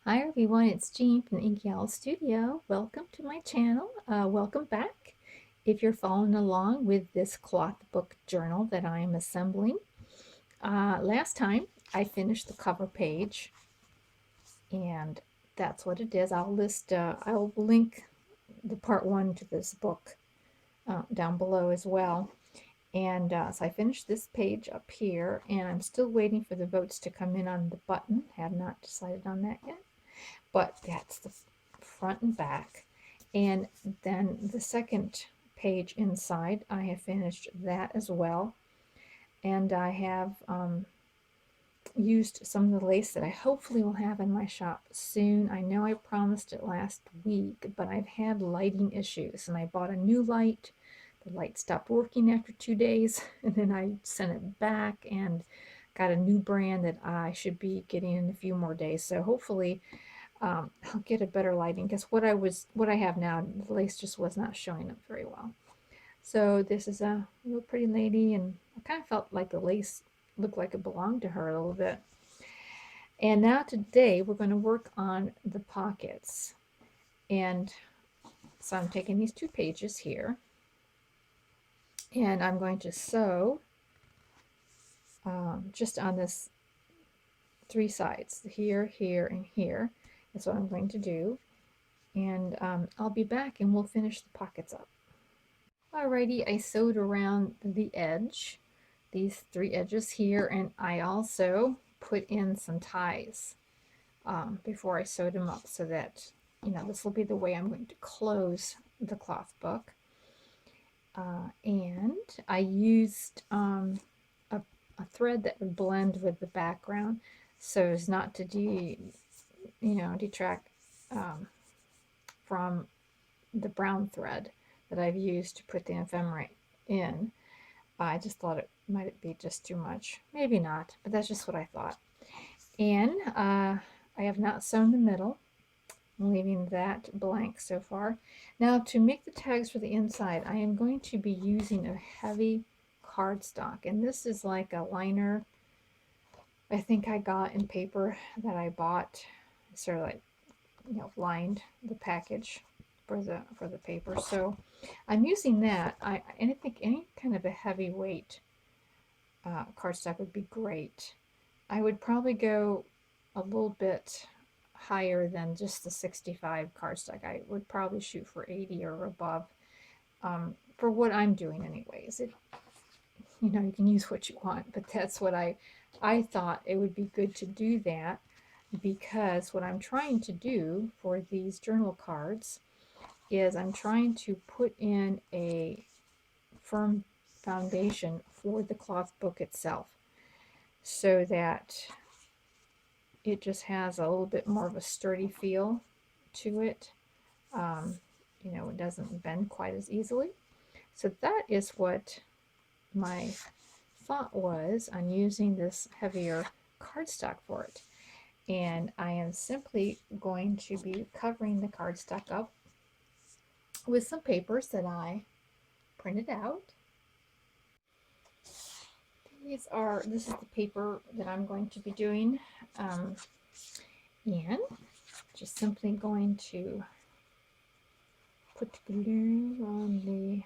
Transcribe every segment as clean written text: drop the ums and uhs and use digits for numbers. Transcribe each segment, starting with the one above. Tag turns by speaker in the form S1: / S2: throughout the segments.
S1: Hi everyone, it's Jean from the Inky Studio. Welcome to my channel. Welcome back. If you're following along with this cloth book journal that I am assembling, last time I finished the cover page, and that's what it is. I'll link the part one to this book down below as well. And so I finished this page up here, and I'm still waiting for the votes to come in on the button. Have not decided on that yet. But that's the front and back. And then the second page inside, I have finished that as well. And I have used some of the lace that I hopefully will have in my shop soon. I know I promised it last week, but I've had lighting issues, and I bought a new light. The light stopped working after 2 days, and then I sent it back and got a new brand that I should be getting in a few more days. So hopefully I'll get a better lighting, because what I have now, the lace just was not showing up very well. So this is a little pretty lady, and I kind of felt like the lace looked like it belonged to her a little bit. And now today we're going to work on the pockets. And so I'm taking these 2 pages here, and I'm going to sew just on this 3 sides, here, here, and here. That's what I'm going to do. And I'll be back and we'll finish the pockets up. Alrighty, I sewed around the edge, these 3 edges here, and I also put in some ties before I sewed them up, so that, you know, this will be the way I'm going to close the cloth book. And I used a thread that would blend with the background, so as not to detract from the brown thread that I've used to put the ephemera in. I just thought it might be just too much. Maybe not, but that's just what I thought. And I have not sewn the middle. I'm leaving that blank so far. Now, to make the tags for the inside, I am going to be using a heavy cardstock, and this is like a liner I think I got in paper that I bought, sort of like, lined the package for the paper. So I'm using that. And I think any kind of a heavyweight cardstock would be great. I would probably go a little bit higher than just the 65 cardstock. I would probably shoot for 80 or above, for what I'm doing anyways. You can use what you want, but that's what I thought it would be good to do that, because what I'm trying to do for these journal cards is I'm trying to put in a firm foundation for the cloth book itself, so that it just has a little bit more of a sturdy feel to it. It doesn't bend quite as easily. So that is what my thought was on using this heavier cardstock for it. And I am simply going to be covering the cardstock up with some papers that I printed out. This is the paper that I'm going to be doing, and just simply going to put the glue on the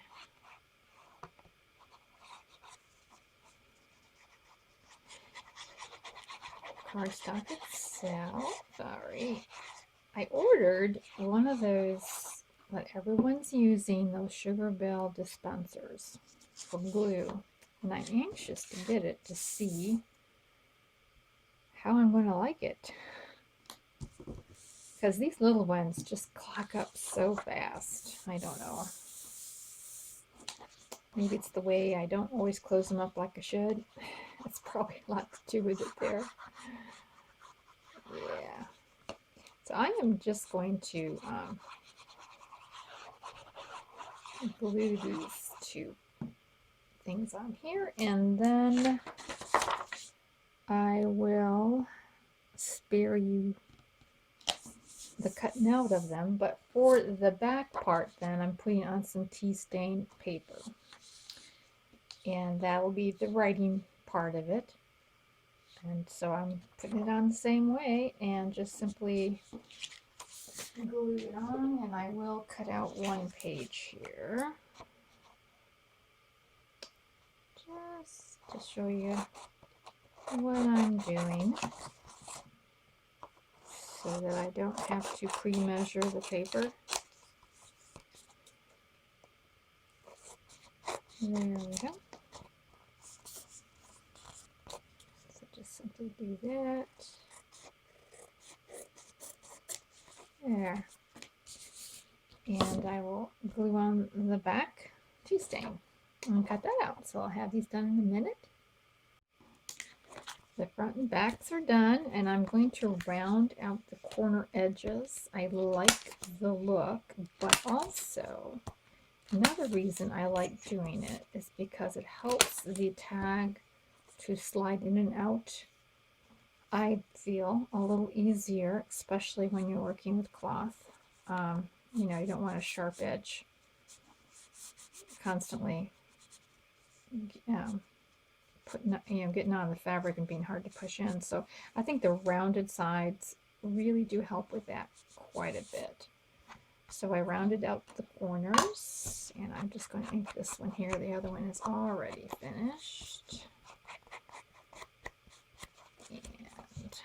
S1: cardstock itself. Sorry, I ordered one of those that everyone's using, those Sugar Bell dispensers for glue, and I'm anxious to get it to see how I'm going to like it, because these little ones just clog up so fast. I don't know. Maybe it's the way I don't always close them up like I should. That's probably a lot to do with it there. Yeah. So I am just going to glue these 2 things on here, and then I will spare you the cutting out of them. But for the back part, then I'm putting on some tea stain paper, and that will be the writing part of it. And so I'm putting it on the same way and just simply glue it on, and I will cut out one page here just to show you what I'm doing so that I don't have to pre-measure the paper. There we go. So just simply do that. There. And I will glue on the back tea stain and cut that out. So I'll have these done in a minute. The front and backs are done, and I'm going to round out the corner edges. I like the look, but also another reason I like doing it is because it helps the tag to slide in and out, I feel, a little easier, especially when you're working with cloth. You know, you don't want a sharp edge constantly putting, getting on the fabric and being hard to push in. So I think the rounded sides really do help with that quite a bit. So I rounded out the corners, and I'm just going to ink this one here. The other one is already finished. And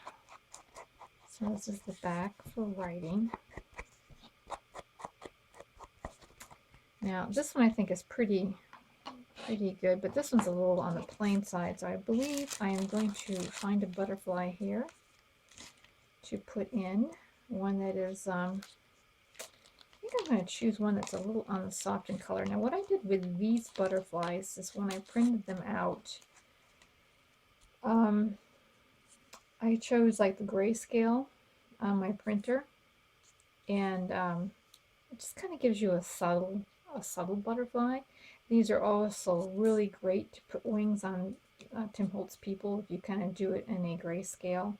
S1: so this is the back for writing. Now this one I think is pretty good, but this one's a little on the plain side, so I believe I am going to find a butterfly here to put in. One that is, I think I'm going to choose one that's a little on the soft in color. Now what I did with these butterflies is when I printed them out, I chose like the grayscale on my printer, and it just kind of gives you a subtle butterfly. These are also really great to put wings on Tim Holtz people if you kind of do it in a grayscale.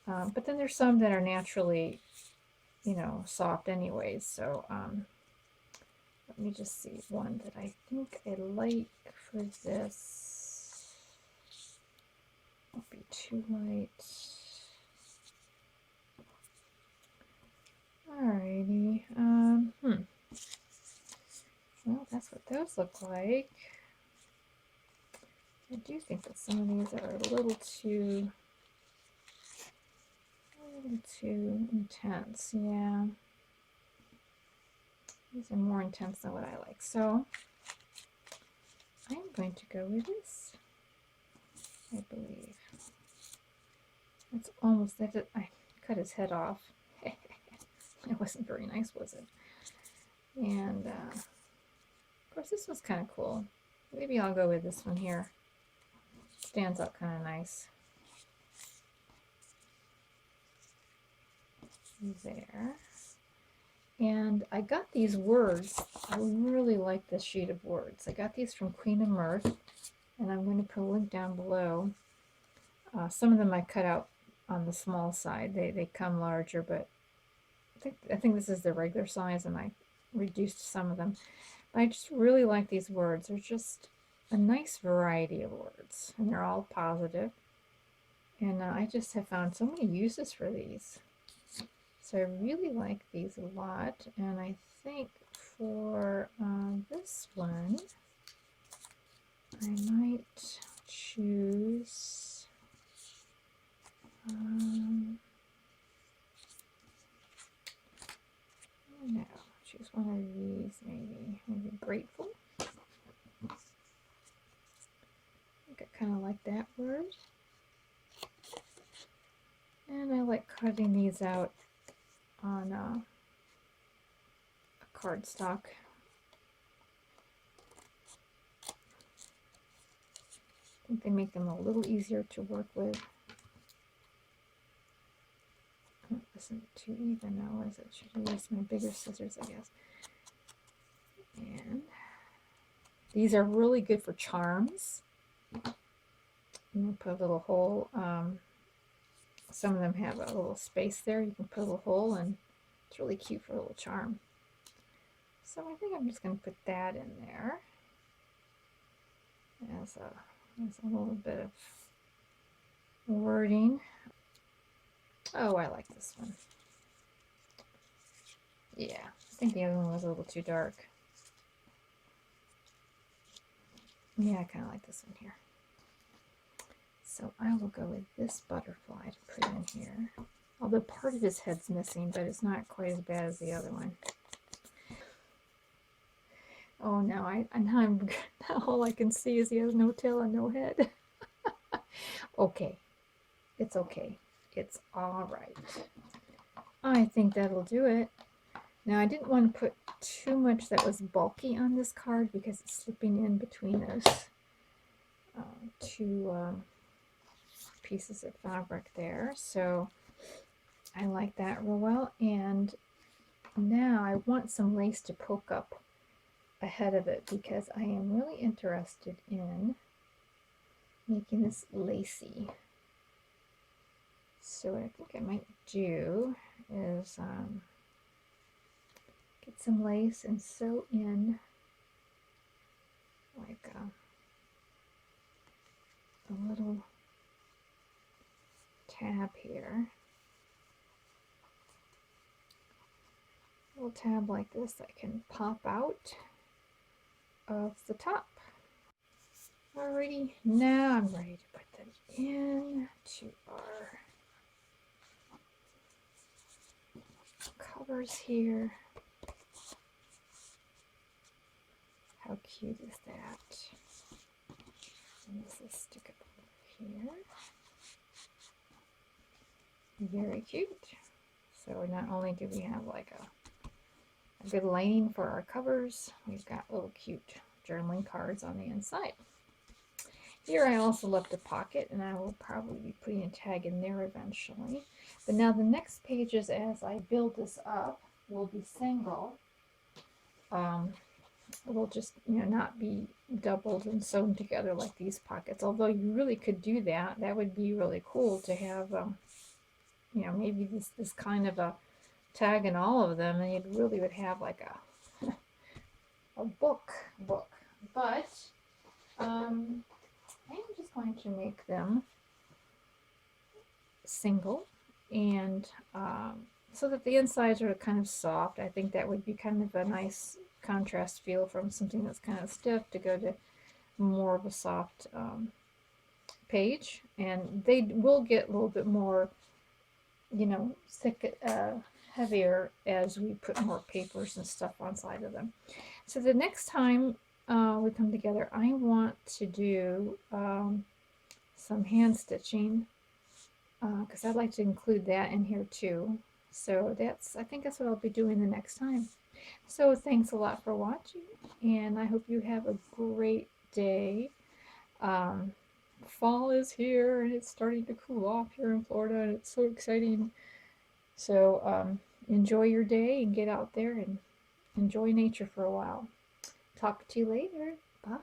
S1: But then there's some that are naturally, you know, soft anyways. So let me just see one that I think I like for this. Won't be too light. Alrighty. Well, that's what those look like. I do think that some of these are a little too intense. Yeah. These are more intense than what I like. So I'm going to go with this, I believe. It's almost, I cut his head off. It wasn't very nice, was it? And of course, this was kind of cool. Maybe I'll go with this one here. Stands up kind of nice. There. And I got these words. I really like this sheet of words. I got these from Queen of Mirth, and I'm going to put a link down below. Some of them I cut out on the small side. They come larger, but I think this is the regular size, and I reduced some of them. But I just really like these words. They're just a nice variety of words, and they're all positive. And I just have found so many uses for these. So I really like these a lot, and I think for this one, I might choose no, choose one of these, maybe Grateful. I think I kind of like that word. And I like cutting these out on a cardstock. I think they make them a little easier to work with. Oh, isn't too even now, is it? Should I use my bigger scissors, I guess. And these are really good for charms. You put a little hole. Some of them have a little space there. You can put a little hole, and it's really cute for a little charm. So I think I'm just going to put that in there as a little bit of wording. Oh, I like this one. Yeah, I think the other one was a little too dark. Yeah, I kind of like this one here. So I will go with this butterfly to put in here. Although part of his head's missing, but it's not quite as bad as the other one. Oh, now I'm now all I can see is he has no tail and no head. Okay, it's okay. It's all right. I think that'll do it. Now, I didn't want to put too much that was bulky on this card because it's slipping in between those two pieces of fabric there. So I like that real well. And now I want some lace to poke up ahead of it because I am really interested in making this lacy. So what I think I might do is get some lace and sew in like a little tab here. A little tab like this that can pop out of the top. Alrighty, now I'm ready to put them in to our covers here. How cute is that? And this will stick up over here. Very cute. So not only do we have like a good lining for our covers, we've got little cute journaling cards on the inside. Here I also left a pocket, and I will probably be putting a tag in there eventually. But now the next pages, as I build this up, will be single. Will just, you know, not be doubled and sewn together like these pockets. Although you really could do that. That would be really cool to have, you know, maybe this kind of a tag in all of them, and you really would have like a book. But I'm just going to make them single, and so that the insides are kind of soft. I think that would be kind of a nice contrast feel from something that's kind of stiff to go to more of a soft page, and they will get a little bit more, you know, thick, heavier as we put more papers and stuff on side of them. So the next time we come together, I want to do some hand stitching because I'd like to include that in here too. So I think that's what I'll be doing the next time. So thanks a lot for watching, and I hope you have a great day. Fall is here, and it's starting to cool off here in Florida, and it's so exciting. So enjoy your day and get out there and enjoy nature for a while. Talk to you later. Bye.